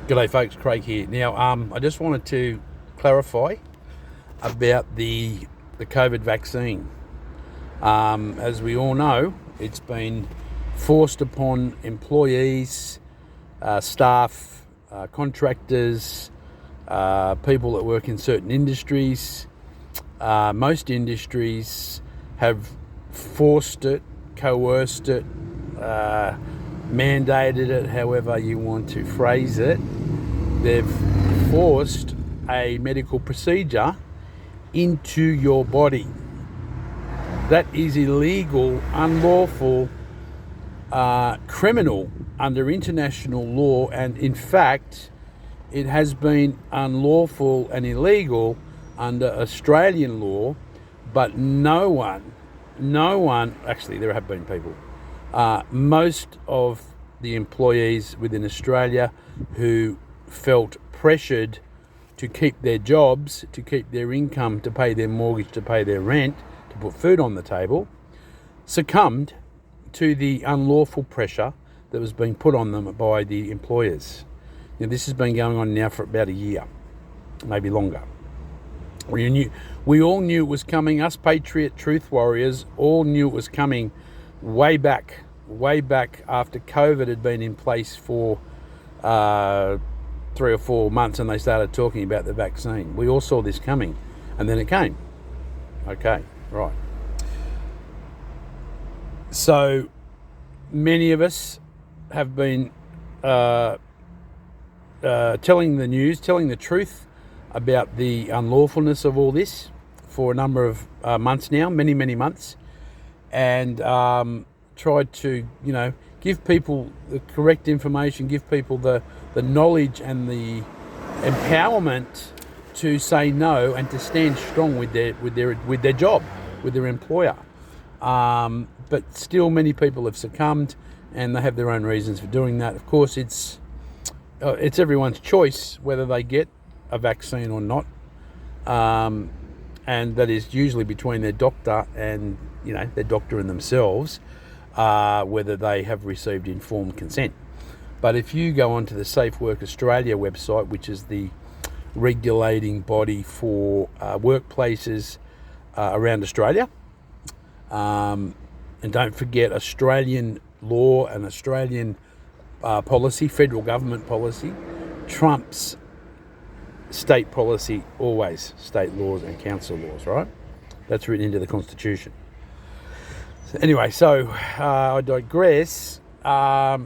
G'day folks, Craig here. Now, I just wanted to clarify about the COVID vaccine. As we all know, it's been forced upon employees, staff, contractors, people that work in certain industries. Most industries have forced it, coerced it, mandated it, however you want to phrase it. They've forced a medical procedure into your body. That is illegal, unlawful, criminal under international law, and in fact it has been unlawful and illegal under Australian law, but no one, actually there have been people, most of the employees within Australia who felt pressured to keep their jobs, to keep their income, to pay their mortgage, to pay their rent, to put food on the table, succumbed to the unlawful pressure that was being put on them by the employers. Now, this has been going on now for about a year, maybe longer. We all knew it was coming. Us patriot truth warriors all knew it was coming way back after COVID had been in place for 3 or 4 months, and they started talking about the vaccine. We all saw this coming, and then it came. Okay, right. So many of us have been telling the truth about the unlawfulness of all this for a number of months now, many months, and tried to, give people the correct information, give people the knowledge and the empowerment to say no and to stand strong with their job, with their employer. But still, many people have succumbed, and they have their own reasons for doing that. Of course, it's everyone's choice whether they get a vaccine or not, and that is usually between their doctor and their doctor and themselves, whether they have received informed consent. But if you go onto the Safe Work Australia website, which is the regulating body for workplaces around Australia, and don't forget, Australian law and Australian policy, federal government policy, trumps state policy always, state laws and council laws, right? That's written into the Constitution. Anyway, so I digress. I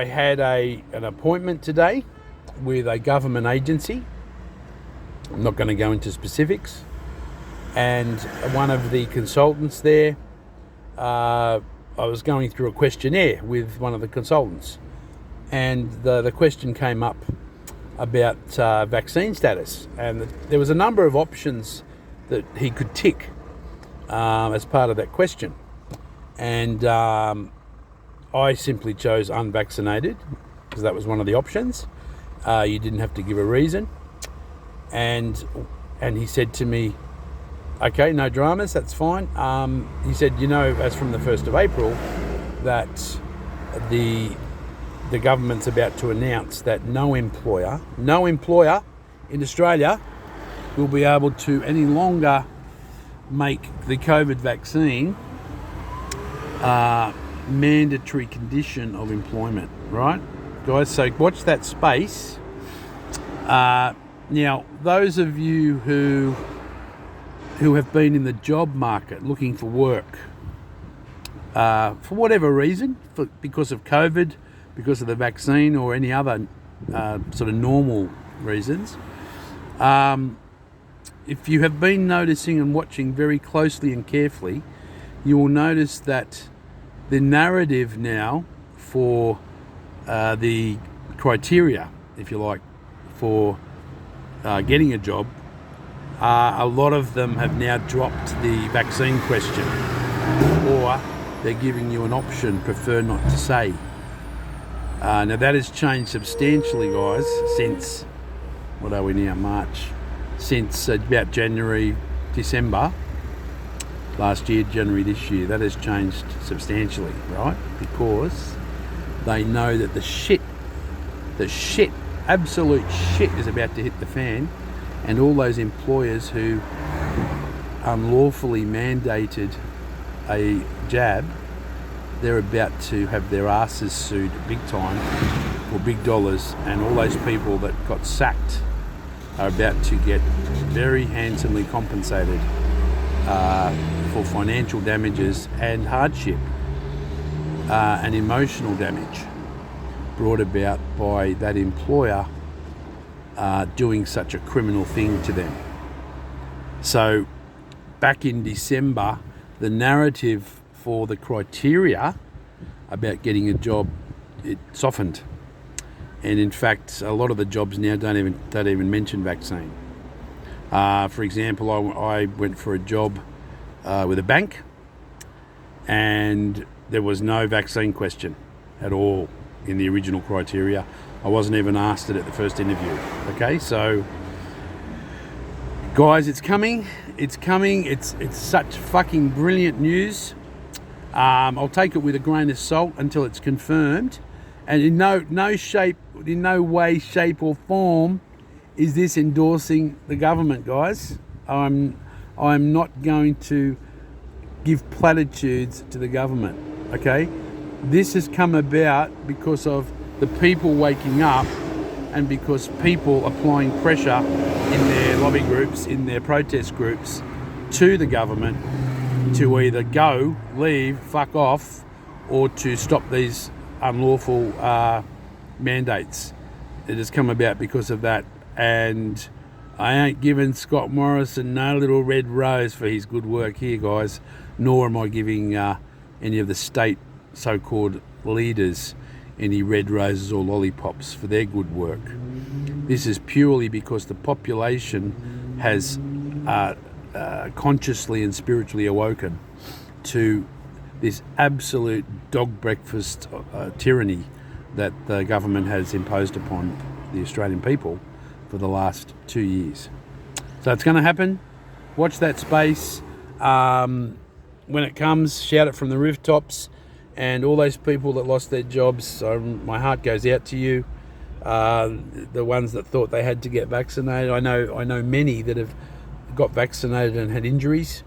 had an appointment today with a government agency. I'm not going to go into specifics. And one of the consultants there, I was going through a questionnaire with one of the consultants, and the question came up about vaccine status, and there was a number of options that he could tick as part of that question, and I simply chose unvaccinated because that was one of the options. You didn't have to give a reason, and he said to me, okay, no dramas, that's fine. He said, as from the 1st of April, that the government's about to announce that no employer in Australia will be able to any longer make the COVID vaccine mandatory condition of employment, right, guys? So watch that space. Now, those of you who have been in the job market looking for work, for whatever reason, because of COVID, because of the vaccine, or any other sort of normal reasons, if you have been noticing and watching very closely and carefully, you will notice that the narrative now for the criteria, if you like, for getting a job, a lot of them have now dropped the vaccine question, or they're giving you an option, prefer not to say. Now that has changed substantially, guys, since, what are we now, March? Since about January, December last year, January this year. That has changed substantially, right? Because They know that the shit, absolute shit is about to hit the fan, and all those employers who unlawfully mandated a jab, they're about to have their asses sued big time for big dollars, and all those people that got sacked are about to get very handsomely compensated for financial damages and hardship and emotional damage brought about by that employer doing such a criminal thing to them. So back in December, the narrative for the criteria about getting a job, it softened. And in fact, a lot of the jobs now don't even mention vaccine. For example, I went for a job with a bank, and there was no vaccine question at all in the original criteria. I wasn't even asked it at the first interview. Okay, so guys, it's coming. It's such fucking brilliant news. I'll take it with a grain of salt until it's confirmed. And in no way, shape or form is this endorsing the government, guys. I'm not going to give platitudes to the government, okay? This has come about because of the people waking up and because people applying pressure in their lobby groups, in their protest groups, to the government to either go, leave, fuck off, or to stop these unlawful mandates. It has come about because of that, and I ain't giving Scott Morrison no little red rose for his good work here, guys, nor am I giving any of the state so-called leaders any red roses or lollipops for their good work. This is purely because the population has consciously and spiritually awoken to this absolute dog breakfast tyranny that the government has imposed upon the Australian people for the last 2 years. So it's going to happen. Watch that space. When it comes, shout it from the rooftops. And all those people that lost their jobs, my heart goes out to you. The ones that thought they had to get vaccinated. I know many that have got vaccinated and had injuries,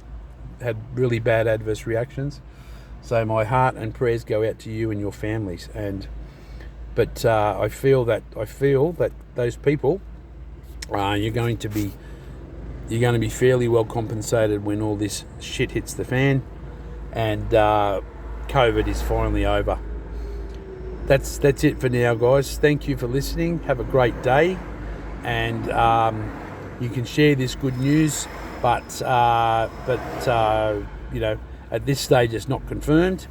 had really bad adverse reactions. So my heart and prayers go out to you and your families. But I feel that those people, you're going to be fairly well compensated when all this shit hits the fan, and COVID is finally over. That's it for now, guys. Thank you for listening. Have a great day, and you can share this good news, but you know, at this stage it's not confirmed.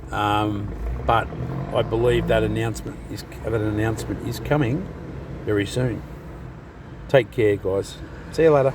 But I believe that announcement is coming very soon. Take care, guys. See you later.